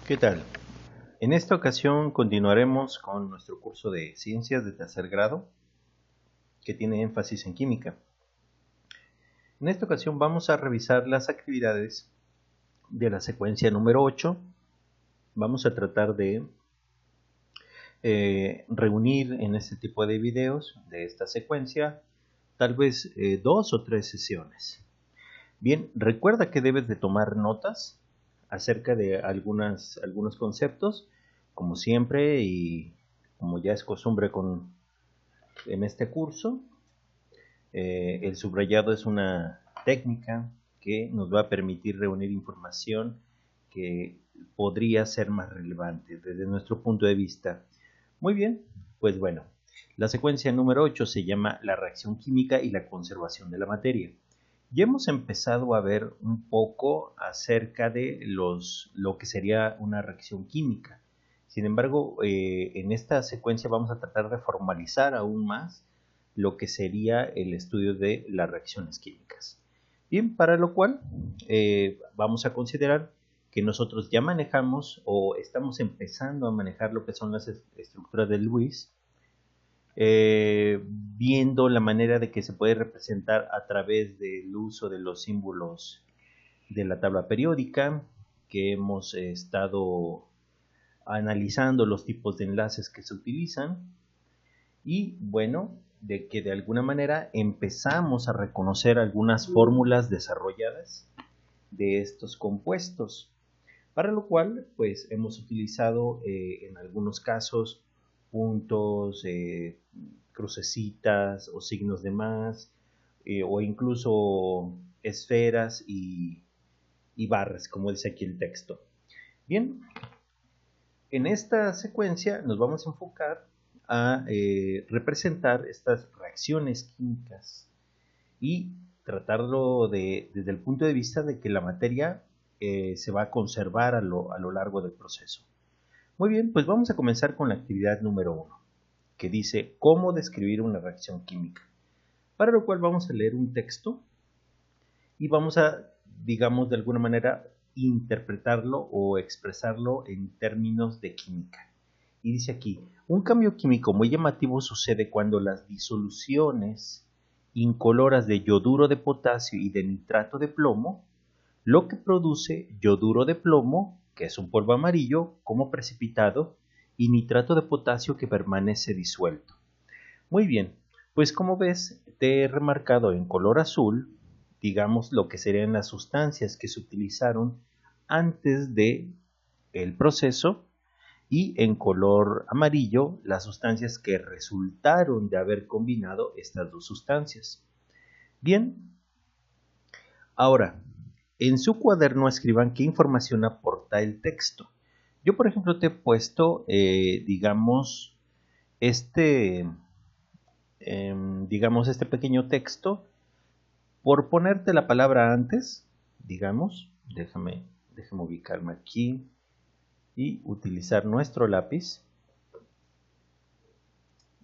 ¿Qué tal? En esta ocasión continuaremos con nuestro curso de Ciencias de tercer grado, que tiene énfasis en química. En esta ocasión vamos a revisar las actividades de la secuencia número 8. Vamos a tratar de reunir en este tipo de videos de esta secuencia tal vez 2 o 3 sesiones. Bien, recuerda que debes de tomar notas acerca de algunos conceptos, como siempre y como ya es costumbre en este curso. El subrayado es una técnica que nos va a permitir reunir información que podría ser más relevante desde nuestro punto de vista. Muy bien, pues bueno, la secuencia número 8 se llama la reacción química y la conservación de la materia. Ya hemos empezado a ver un poco acerca de lo que sería una reacción química. Sin embargo, en esta secuencia vamos a tratar de formalizar aún más lo que sería el estudio de las reacciones químicas. Bien, para lo cual vamos a considerar que nosotros ya manejamos o estamos empezando a manejar lo que son las estructuras de Lewis, viendo la manera de que se puede representar a través del uso de los símbolos de la tabla periódica, que hemos estado analizando los tipos de enlaces que se utilizan y bueno, de que de alguna manera empezamos a reconocer algunas fórmulas desarrolladas de estos compuestos, para lo cual pues hemos utilizado en algunos casos puntos, crucecitas o signos de más, o incluso esferas y barras, como dice aquí el texto. Bien, en esta secuencia nos vamos a enfocar a representar estas reacciones químicas y tratarlo desde el punto de vista de que la materia se va a conservar a lo largo del proceso. Muy bien, pues vamos a comenzar con la actividad número 1, que dice cómo describir una reacción química. Para lo cual vamos a leer un texto y vamos a, digamos, de alguna manera interpretarlo o expresarlo en términos de química. Y dice aquí, un cambio químico muy llamativo sucede cuando las disoluciones incoloras de yoduro de potasio y de nitrato de plomo, lo que produce yoduro de plomo, que es un polvo amarillo, como precipitado, y nitrato de potasio que permanece disuelto. Muy bien, pues como ves, te he remarcado en color azul, digamos, lo que serían las sustancias que se utilizaron antes de el proceso, y en color amarillo las sustancias que resultaron de haber combinado estas dos sustancias. Bien, ahora, en su cuaderno escriban qué información aporta el texto. Yo, por ejemplo, te he puesto, digamos, este, este pequeño texto por ponerte la palabra antes, digamos, déjame ubicarme aquí y utilizar nuestro lápiz.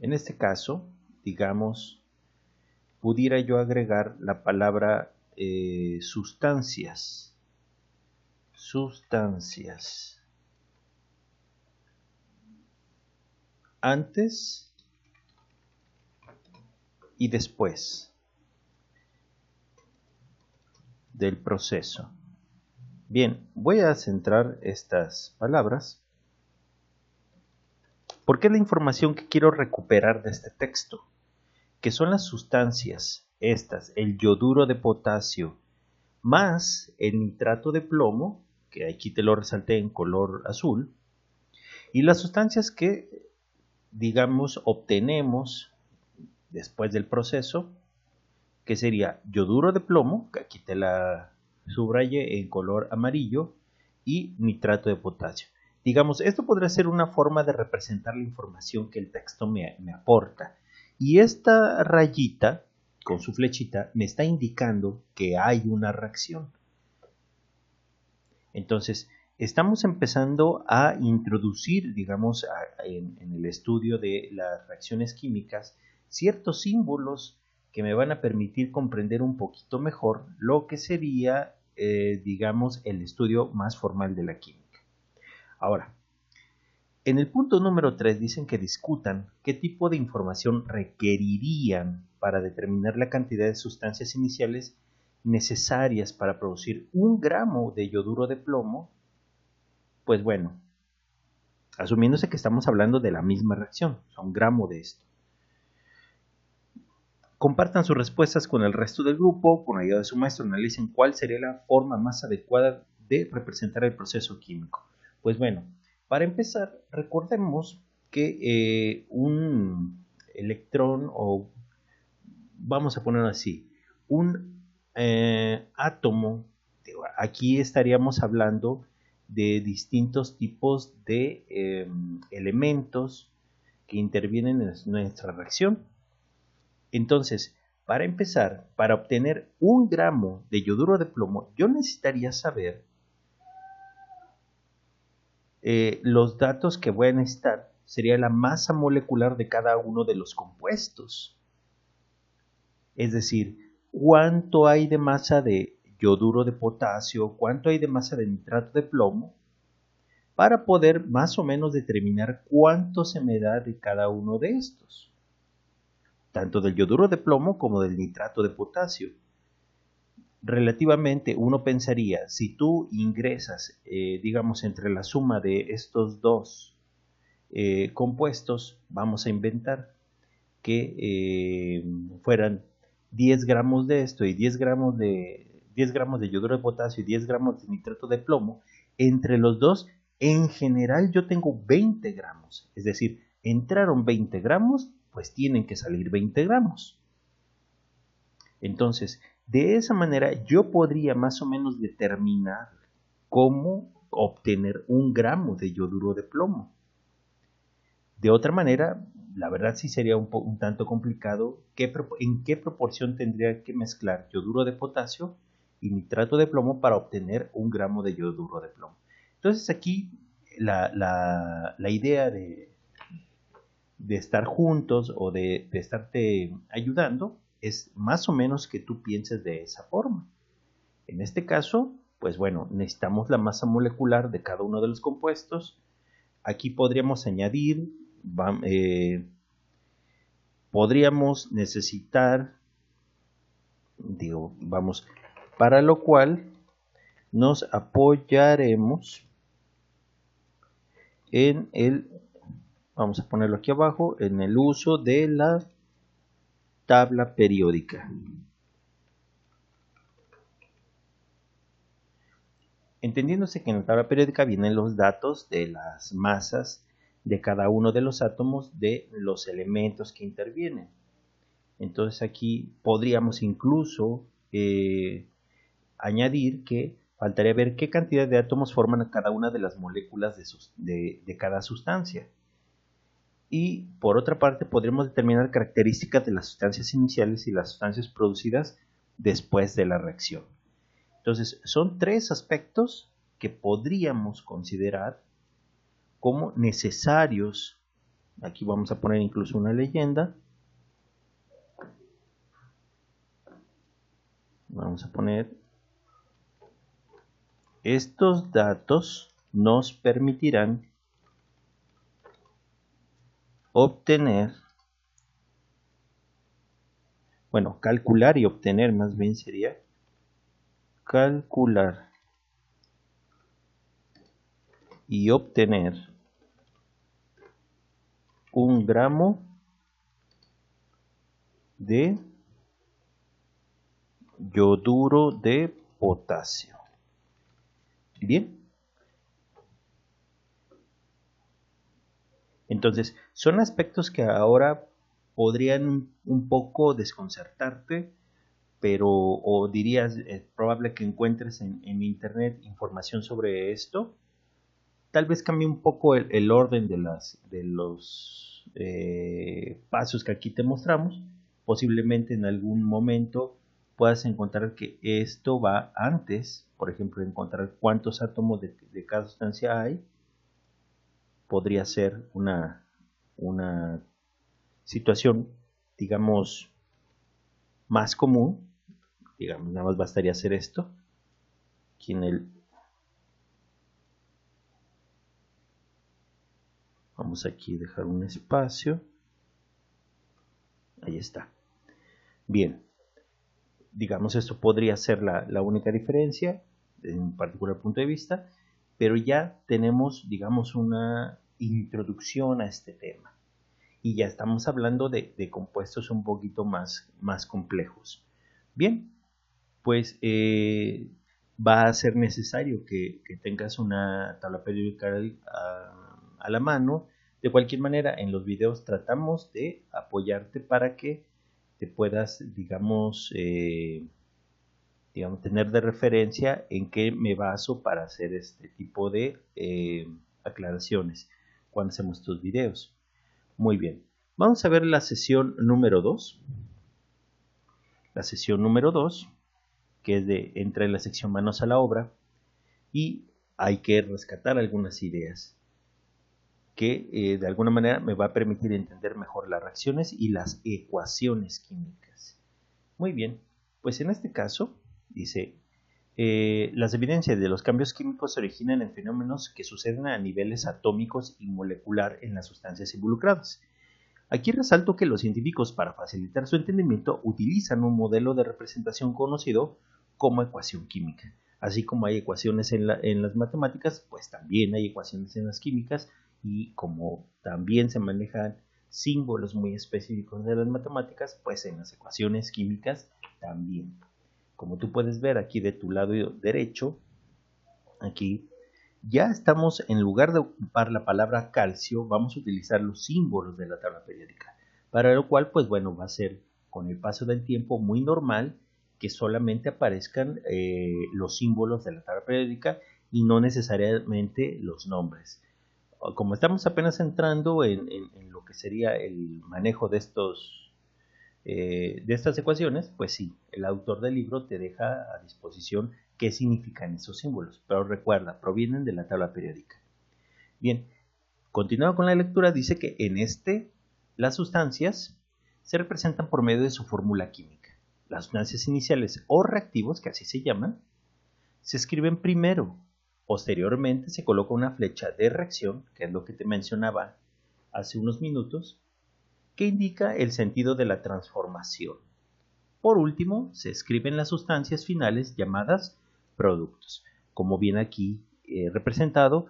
En este caso, digamos, pudiera yo agregar la palabra sustancias. Sustancias. Antes y después del proceso. Bien, voy a centrar estas palabras porque es la información que quiero recuperar de este texto, que son las sustancias, estas, el yoduro de potasio, más el nitrato de plomo, que aquí te lo resalté en color azul, y las sustancias que, digamos, obtenemos después del proceso, que sería yoduro de plomo, que aquí te la subrayé en color amarillo, y nitrato de potasio. Digamos, esto podría ser una forma de representar la información que el texto me aporta. Y esta rayita, con su flechita, me está indicando que hay una reacción. Entonces, estamos empezando a introducir, digamos, en el estudio de las reacciones químicas, ciertos símbolos que me van a permitir comprender un poquito mejor lo que sería, digamos, el estudio más formal de la química. Ahora, en el punto número 3 dicen que discutan qué tipo de información requerirían para determinar la cantidad de sustancias iniciales necesarias para producir 1 gramo de yoduro de plomo. Pues bueno, asumiéndose que estamos hablando de la misma reacción, o sea, 1 gramo de esto. Compartan sus respuestas con el resto del grupo, con ayuda de su maestro, analicen cuál sería la forma más adecuada de representar el proceso químico. Pues bueno, para empezar, recordemos que un electrón, o vamos a ponerlo así, un átomo, aquí estaríamos hablando de distintos tipos de elementos que intervienen en nuestra reacción. Entonces, para empezar, para obtener 1 gramo de yoduro de plomo, yo necesitaría saber los datos que voy a necesitar. Sería la masa molecular de cada uno de los compuestos. Es decir, cuánto hay de masa de yoduro de potasio, cuánto hay de masa de nitrato de plomo, para poder más o menos determinar cuánto se me da de cada uno de estos, tanto del yoduro de plomo como del nitrato de potasio. Relativamente, uno pensaría, si tú ingresas, digamos, entre la suma de estos dos compuestos, vamos a inventar que fueran 10 gramos de esto y 10 gramos de yoduro de potasio y 10 gramos de nitrato de plomo, entre los dos, en general yo tengo 20 gramos. Es decir, entraron 20 gramos, pues tienen que salir 20 gramos. Entonces, de esa manera yo podría más o menos determinar cómo obtener 1 gramo de yoduro de plomo. De otra manera, la verdad sí sería un tanto complicado en qué proporción tendría que mezclar yoduro de potasio y nitrato de plomo para obtener 1 gramo de yoduro de plomo. Entonces aquí la idea de estar juntos o de estarte ayudando es más o menos que tú pienses de esa forma. En este caso, pues bueno, necesitamos la masa molecular de cada uno de los compuestos. Aquí podríamos añadir, podríamos necesitar, para lo cual nos apoyaremos en vamos a ponerlo aquí abajo, en el uso de la tabla periódica. Entendiéndose que en la tabla periódica vienen los datos de las masas de cada uno de los átomos de los elementos que intervienen. Entonces aquí podríamos incluso añadir que faltaría ver qué cantidad de átomos forman cada una de las moléculas de cada sustancia. Y por otra parte podremos determinar características de las sustancias iniciales y las sustancias producidas después de la reacción. Entonces, son 3 aspectos que podríamos considerar como necesarios. Aquí vamos a poner incluso una leyenda. Vamos a poner: estos datos nos permitirán obtener, calcular y obtener, más bien sería calcular y obtener 1 gramo de yoduro de potasio. Bien. Entonces, son aspectos que ahora podrían un poco desconcertarte, pero o dirías, es probable que encuentres en internet información sobre esto. Tal vez cambie un poco el orden de los pasos que aquí te mostramos. Posiblemente en algún momento puedas encontrar que esto va antes, por ejemplo, encontrar cuántos átomos de cada sustancia hay. Podría ser una situación, digamos, más común. Digamos, nada más bastaría hacer esto aquí en el Vamos aquí a dejar un espacio. Ahí está. Bien, digamos esto podría ser la única diferencia en un particular punto de vista, pero ya tenemos, digamos, una introducción a este tema. Y ya estamos hablando de compuestos un poquito más complejos. Bien, pues va a ser necesario que tengas una tabla periódica a la mano. De cualquier manera, en los videos tratamos de apoyarte para que te puedas, digamos, tener de referencia en qué me baso para hacer este tipo de aclaraciones cuando hacemos estos videos. Muy bien, vamos a ver la sesión número 2. La sesión número 2, que es de entra en la sección manos a la obra, y hay que rescatar algunas ideas que de alguna manera me va a permitir entender mejor las reacciones y las ecuaciones químicas. Muy bien, pues en este caso dice, las evidencias de los cambios químicos se originan en fenómenos que suceden a niveles atómicos y molecular en las sustancias involucradas. Aquí resalto que los científicos, para facilitar su entendimiento, utilizan un modelo de representación conocido como ecuación química. Así como hay ecuaciones en las matemáticas, pues también hay ecuaciones en las químicas, y como también se manejan símbolos muy específicos de las matemáticas, pues en las ecuaciones químicas también. Como tú puedes ver aquí de tu lado derecho, aquí ya estamos, en lugar de ocupar la palabra calcio, vamos a utilizar los símbolos de la tabla periódica, para lo cual, pues bueno, va a ser con el paso del tiempo muy normal que solamente aparezcan los símbolos de la tabla periódica y no necesariamente los nombres. Como estamos apenas entrando en lo que sería el manejo de estas ecuaciones, pues sí, el autor del libro te deja a disposición qué significan esos símbolos, pero recuerda, provienen de la tabla periódica. Bien, continuando con la lectura, dice que en las sustancias se representan por medio de su fórmula química. Las sustancias iniciales o reactivos, que así se llaman, se escriben primero. Posteriormente se coloca una flecha de reacción, que es lo que te mencionaba hace unos minutos, que indica el sentido de la transformación. Por último, se escriben las sustancias finales llamadas productos. Como viene aquí representado,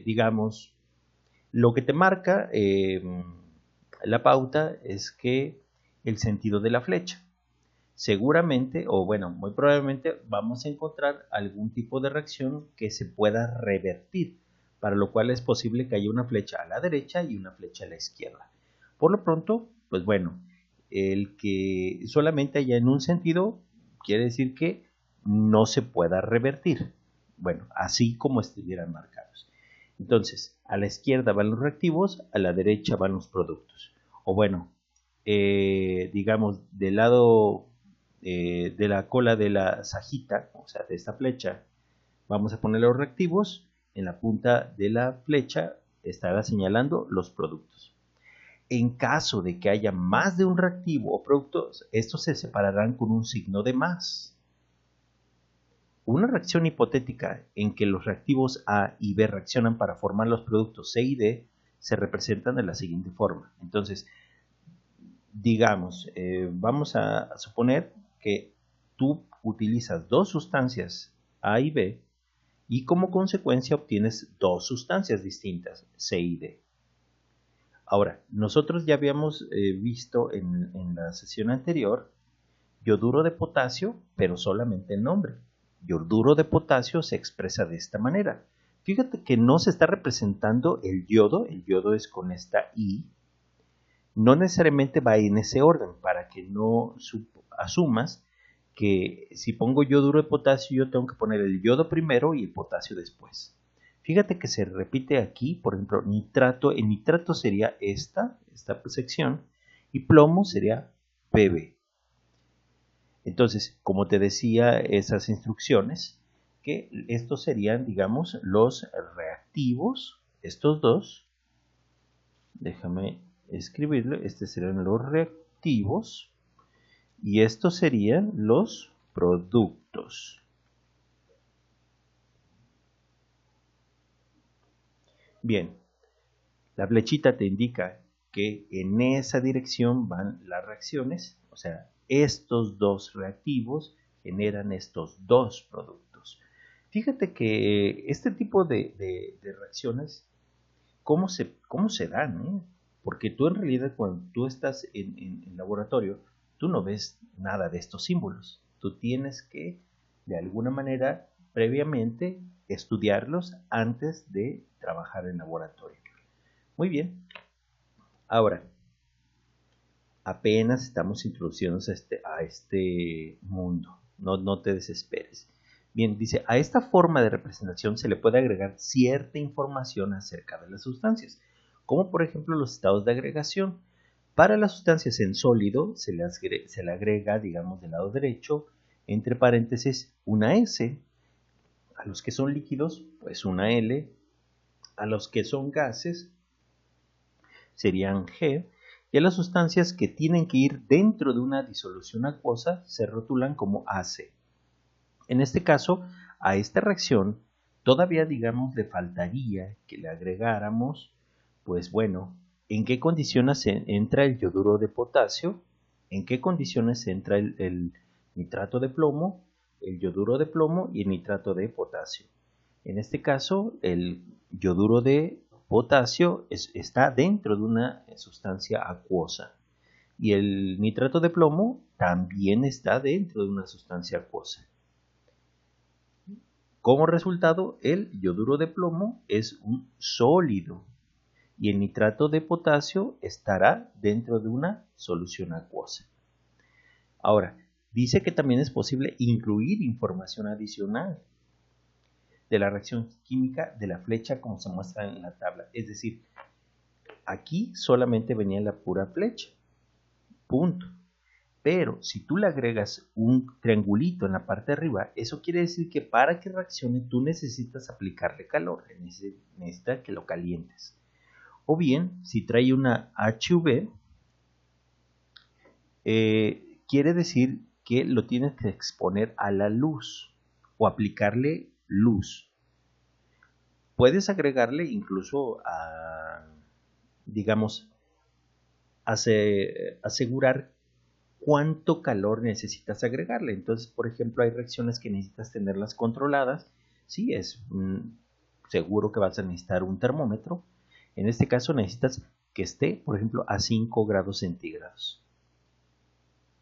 digamos, lo que te marca la pauta es que el sentido de la flecha. Seguramente, o bueno, muy probablemente vamos a encontrar algún tipo de reacción que se pueda revertir, para lo cual es posible que haya una flecha a la derecha y una flecha a la izquierda. Por lo pronto, pues bueno, el que solamente haya en un sentido quiere decir que no se pueda revertir. Bueno, así como estuvieran marcados. Entonces, a la izquierda van los reactivos, a la derecha van los productos. O bueno, digamos, del lado de la cola de la sajita, o sea, de esta flecha, vamos a poner los reactivos. En la punta de la flecha estará señalando los productos. En caso de que haya más de un reactivo o producto, estos se separarán con un signo de más. Una reacción hipotética en que los reactivos A y B reaccionan para formar los productos C y D se representan de la siguiente forma. Entonces, digamos, vamos a suponer que tú utilizas dos sustancias A y B y como consecuencia obtienes dos sustancias distintas, C y D. Ahora, nosotros ya habíamos visto en la sesión anterior yoduro de potasio, pero solamente el nombre. Yoduro de potasio se expresa de esta manera. Fíjate que no se está representando el yodo es con esta I, no necesariamente va en ese orden, para que no asumas que si pongo yoduro de potasio yo tengo que poner el yodo primero y el potasio después. Fíjate que se repite aquí, por ejemplo, nitrato. En nitrato sería esta sección y plomo sería Pb. Entonces, como te decía, esas instrucciones, que estos serían, digamos, los reactivos, estos dos. Déjame escribirlo. Estos serían los reactivos y estos serían los productos. Bien, la flechita te indica que en esa dirección van las reacciones, o sea, estos dos reactivos generan estos dos productos. Fíjate que este tipo de reacciones, ¿cómo se dan? Porque tú en realidad cuando tú estás en laboratorio, tú no ves nada de estos símbolos. Tú tienes que, de alguna manera, previamente estudiarlos antes de trabajar en laboratorio. Muy bien. Ahora, apenas estamos introduciéndonos a este mundo. No te desesperes. Bien, dice, a esta forma de representación se le puede agregar cierta información acerca de las sustancias, como por ejemplo los estados de agregación. Para las sustancias en sólido se le agrega, digamos, del lado derecho, entre paréntesis, una S. A los que son líquidos, pues una L. A los que son gases, serían G, y a las sustancias que tienen que ir dentro de una disolución acuosa se rotulan como AC. En este caso, a esta reacción todavía, digamos, le faltaría que le agregáramos, pues bueno, en qué condiciones entra el yoduro de potasio, en qué condiciones entra el nitrato de plomo, el yoduro de plomo y el nitrato de potasio. En este caso, el yoduro de potasio está dentro de una sustancia acuosa y el nitrato de plomo también está dentro de una sustancia acuosa. Como resultado, el yoduro de plomo es un sólido y el nitrato de potasio estará dentro de una solución acuosa. Ahora, dice que también es posible incluir información adicional de la reacción química de la flecha como se muestra en la tabla. Es decir, aquí solamente venía la pura flecha, punto. Pero si tú le agregas un triangulito en la parte de arriba, eso quiere decir que para que reaccione tú necesitas aplicarle calor, necesita que lo calientes. O bien, si trae una HV, quiere decir que lo tienes que exponer a la luz o aplicarle luz. Puedes agregarle incluso a, digamos, asegurar cuánto calor necesitas agregarle. Entonces, por ejemplo, hay reacciones que necesitas tenerlas controladas. Sí, es seguro que vas a necesitar un termómetro. En este caso necesitas que esté, por ejemplo, a 5 grados centígrados.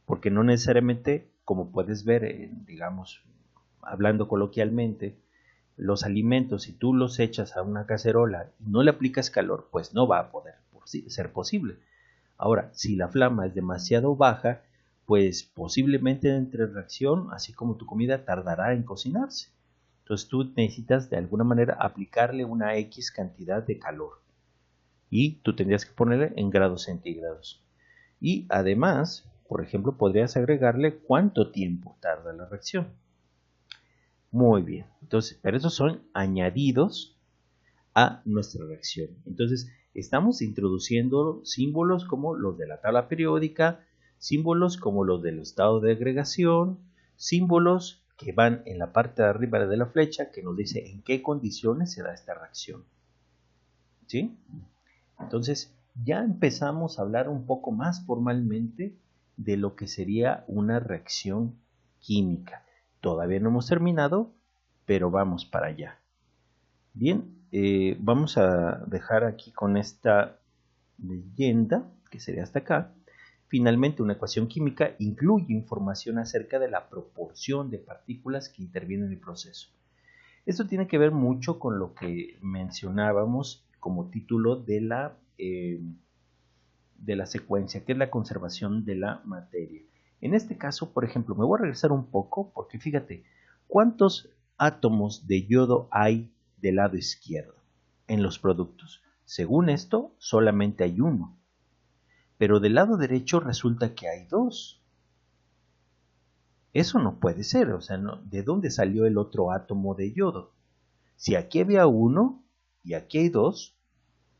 Porque no necesariamente, como puedes ver, digamos, hablando coloquialmente, los alimentos, si tú los echas a una cacerola y no le aplicas calor, pues no va a poder ser posible. Ahora, si la flama es demasiado baja, pues posiblemente entre reacción, así como tu comida, tardará en cocinarse. Entonces tú necesitas de alguna manera aplicarle una X cantidad de calor y tú tendrías que ponerle en grados centígrados. Y además, por ejemplo, podrías agregarle cuánto tiempo tarda la reacción. Muy bien, entonces, pero esos son añadidos a nuestra reacción. Entonces, estamos introduciendo símbolos como los de la tabla periódica, símbolos como los del estado de agregación, símbolos que van en la parte de arriba de la flecha que nos dice en qué condiciones se da esta reacción. ¿Sí? Entonces, ya empezamos a hablar un poco más formalmente de lo que sería una reacción química. Todavía no hemos terminado, pero vamos para allá. Bien, vamos a dejar aquí con esta leyenda, que sería hasta acá. Finalmente, una ecuación química incluye información acerca de la proporción de partículas que intervienen en el proceso. Esto tiene que ver mucho con lo que mencionábamos como título de la secuencia, que es la conservación de la materia. En este caso, por ejemplo, me voy a regresar un poco porque fíjate, ¿cuántos átomos de yodo hay del lado izquierdo en los productos? Según esto, solamente hay uno, pero del lado derecho resulta que hay dos. Eso no puede ser, o sea, no, ¿de dónde salió el otro átomo de yodo? Si aquí había uno y aquí hay dos,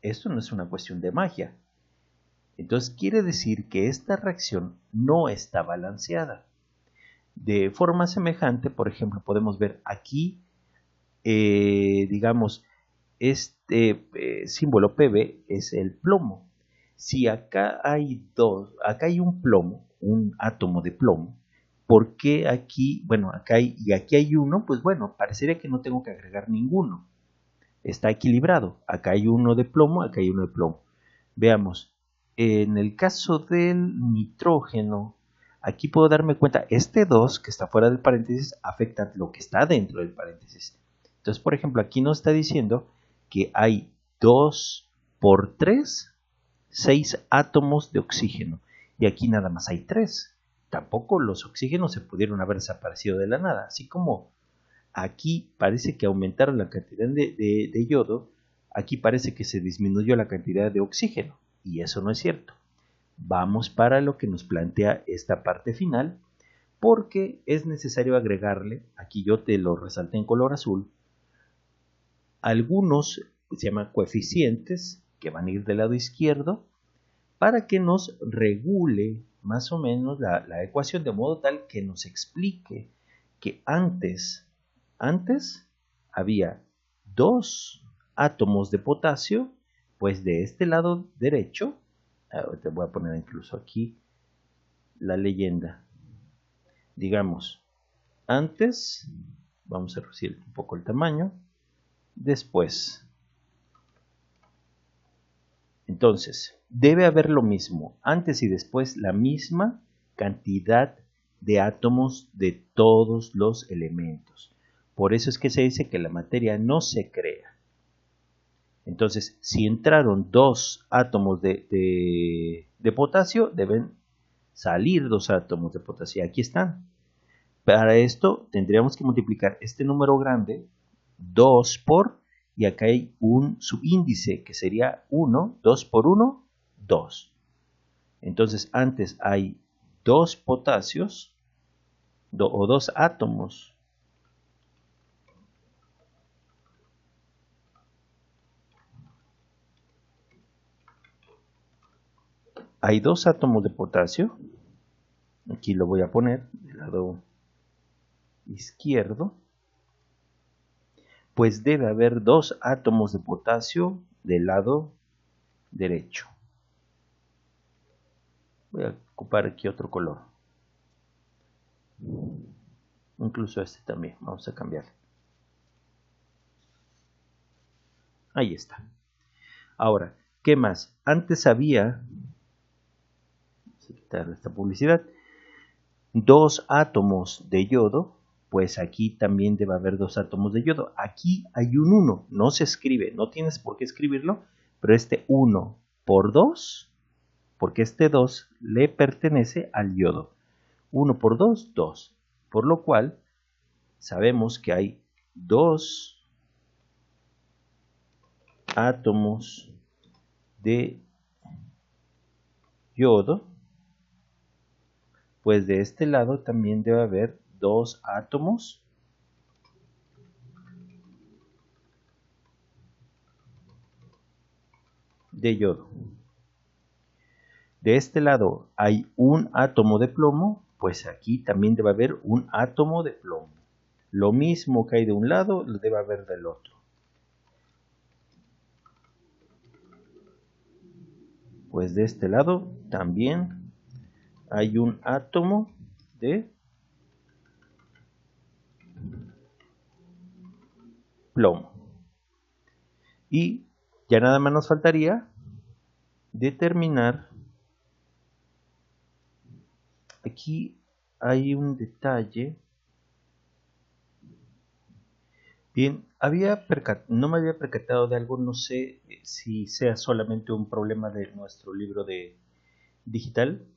esto no es una cuestión de magia. Entonces quiere decir que esta reacción no está balanceada. De forma semejante, por ejemplo, podemos ver aquí, digamos, este símbolo Pb es el plomo. Si acá hay un plomo, un átomo de plomo, ¿por qué aquí, bueno, aquí hay uno? Pues bueno, parecería que no tengo que agregar ninguno. Está equilibrado. Acá hay uno de plomo, acá hay uno de plomo. Veamos, en el caso del nitrógeno, aquí puedo darme cuenta, este 2 que está fuera del paréntesis afecta lo que está dentro del paréntesis. Entonces, por ejemplo, aquí nos está diciendo que hay 2 por 3, 6 átomos de oxígeno. Y aquí nada más hay 3. Tampoco los oxígenos se pudieron haber desaparecido de la nada. Así como aquí parece que aumentaron la cantidad de yodo, aquí parece que se disminuyó la cantidad de oxígeno. Y eso no es cierto. Vamos para lo que nos plantea esta parte final, porque es necesario agregarle, aquí yo te lo resalté en color azul, algunos se llaman coeficientes que van a ir del lado izquierdo para que nos regule más o menos la ecuación de modo tal que nos explique que antes había 2 átomos de potasio, pues de este lado derecho, te voy a poner incluso aquí la leyenda, digamos, antes, vamos a reducir un poco el tamaño, después. Entonces, debe haber lo mismo, antes y después la misma cantidad de átomos de todos los elementos. Por eso es que se dice que la materia no se crea. Entonces, si entraron 2 átomos de potasio, deben salir 2 átomos de potasio. Aquí están. Para esto tendríamos que multiplicar este número grande 2 por, y acá hay un subíndice que sería 1, 2 por 1, 2. Entonces antes hay 2 potasios o 2 átomos. Hay 2 átomos de potasio. Aquí lo voy a poner del lado izquierdo. Pues debe haber 2 átomos de potasio del lado derecho. Voy a ocupar aquí otro color. Incluso este también. Vamos a cambiar. Ahí está. Ahora, ¿qué más? Antes había, vamos a quitar esta publicidad, 2 átomos de yodo, pues aquí también debe haber 2 átomos de yodo. Aquí hay un 1, no se escribe, no tienes por qué escribirlo, pero este 1 por 2, porque este 2 le pertenece al yodo. 1 por 2, 2. Por lo cual, sabemos que hay 2 átomos de yodo, pues de este lado también debe haber 2 átomos de yodo. De este lado hay un átomo de plomo, pues aquí también debe haber un átomo de plomo. Lo mismo que hay de un lado, lo debe haber del otro. Pues de este lado también hay un átomo de plomo. Y ya nada más nos faltaría determinar. Aquí hay un detalle. Bien, no me había percatado de algo, no sé si sea solamente un problema de nuestro libro de digital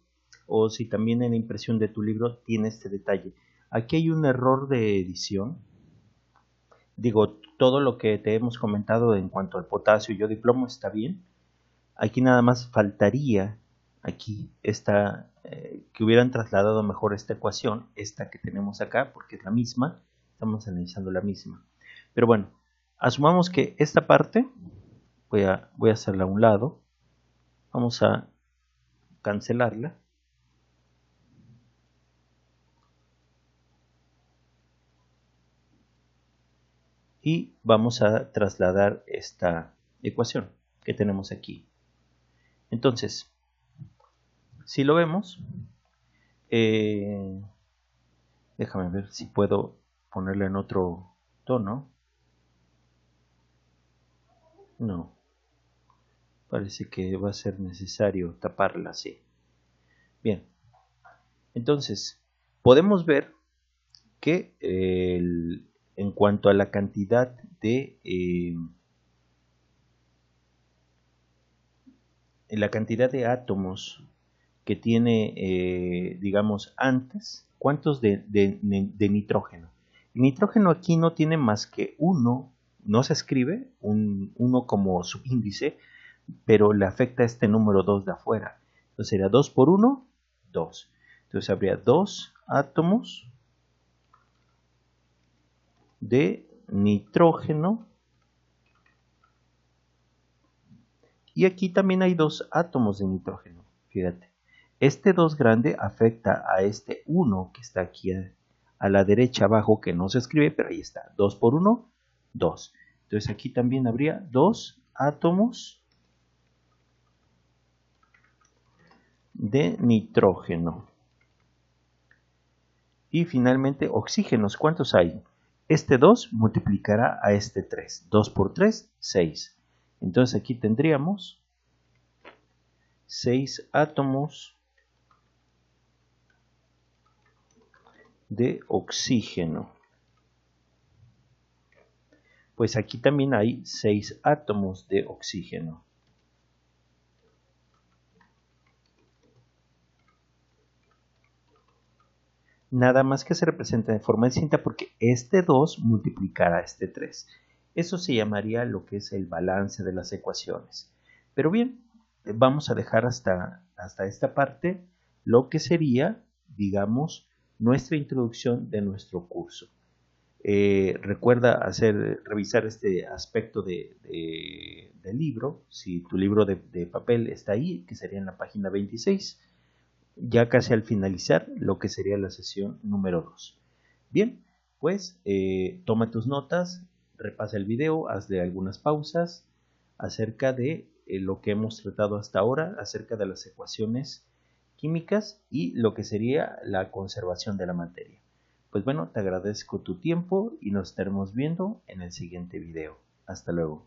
o si también en la impresión de tu libro tiene este detalle. Aquí hay un error de edición. Digo, todo lo que te hemos comentado en cuanto al potasio, yodo y plomo está bien. Aquí nada más faltaría, aquí está, que hubieran trasladado mejor esta ecuación, esta que tenemos acá, porque es la misma, estamos analizando la misma. Pero bueno, asumamos que esta parte, voy a hacerla a un lado, vamos a cancelarla. y vamos a trasladar esta ecuación que tenemos aquí. Entonces, si lo vemos, déjame ver si puedo ponerla en otro tono. No, parece que va a ser necesario taparla así. Bien, entonces podemos ver que en cuanto a la cantidad de átomos que tiene, digamos, antes, ¿cuántos de nitrógeno? El nitrógeno aquí no tiene más que uno, no se escribe, uno como subíndice, pero le afecta este número 2 de afuera. Entonces sería 2 por 1, 2. Entonces habría 2 átomos de nitrógeno. Y aquí también hay 2 átomos de nitrógeno. Fíjate. Este 2 grande afecta a este 1 que está aquí a la derecha abajo, que no se escribe, pero ahí está. 2 por 1, 2. Entonces aquí también habría 2 átomos de nitrógeno. Y finalmente oxígenos. ¿Cuántos hay? Este 2 multiplicará a este 3. 2 por 3, 6. Entonces aquí tendríamos 6 átomos de oxígeno. Pues aquí también hay 6 átomos de oxígeno. Nada más que se representa de forma distinta porque este 2 multiplicará a este 3. Eso se llamaría lo que es el balance de las ecuaciones. Pero bien, vamos a dejar hasta esta parte lo que sería, digamos, nuestra introducción de nuestro curso. Recuerda revisar este aspecto del libro, si tu libro de papel está ahí, que sería en la página 26, ya casi al finalizar lo que sería la sesión número 2. Bien, pues toma tus notas, repasa el video, hazle algunas pausas acerca de lo que hemos tratado hasta ahora, acerca de las ecuaciones químicas y lo que sería la conservación de la materia. Pues bueno, te agradezco tu tiempo y nos estaremos viendo en el siguiente video. Hasta luego.